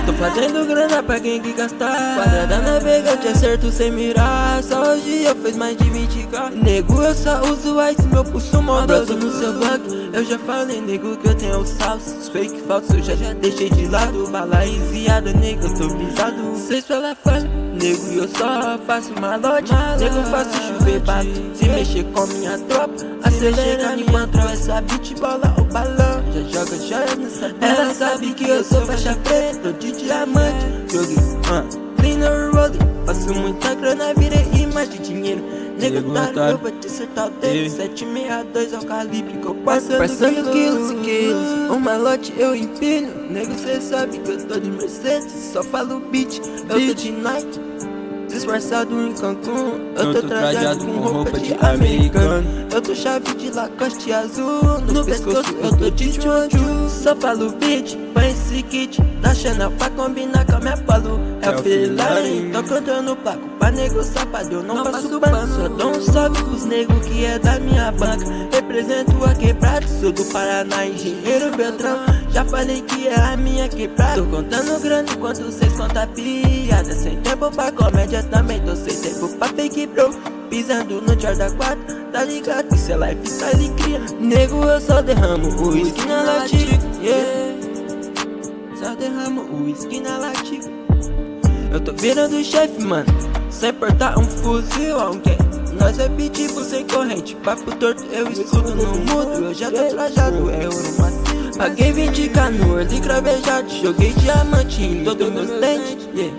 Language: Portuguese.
Tô fazendo grana pra quem que gastar. Quadrada navegante, acerto sem mirar. Só hoje eu fiz mais de 20k. Nego, eu só uso ice, meu pulso maldoso no seu banco. Eu já falei, nego, que eu tenho os salsos. Fake falso, eu já deixei de lado. Bala enviada, nego, eu tô brisado. Cês pela falha, nego, eu só faço malote. Nego, faço chover bato. Se mexer com minha tropa, acelera enquanto essa beat bola o balão. Já joga joia nessa bola. Ela sabe que eu sou faixa preta, de diamante. Joguei, cleaner rolling. Faço muita grana, virei imã de dinheiro. Nego, eu vou te acertar o dedo. 762 é o calibre que eu passando quilos e quilos. O malote eu empilho. Nego, cê sabe que eu tô de Mercedes. Só falo beat, eu tô de Nike. Disfarçado em Cancún, eu tô trajado com roupa de americano. Eu tô chave de Lacoste azul, no pescoço eu tô de tchonchu. Só falo beat, põe esse kit da Chanel pra combinar com a minha polo. É o Feline, tô cantando placo pra nego safado, eu não passo pano. Só dou um salve pros nego que é da minha banca. Represento a quebrada, sou do Paraná, engenheiro Beltrão. Já falei que é a minha quebrada. Tô contando grana enquanto cês contam piada. Sem tempo pra comédia também, tô sem tempo pra fake bro. Pisando no Jordan 4, tá ligado? Isso é lifestyle cria. Nego, eu só derramo o whisky na latinha, yeah. Só derramo o whisky na latinha. Eu tô virando chefe, mano, sem portar um fuzil, alguém. Nós é pitbull sem corrente, papo torto eu escuto no mudo. Eu já tô trajado, é ouro macio. Paguei 20k no early cravejado, joguei diamante em todos meus dentes, yeah.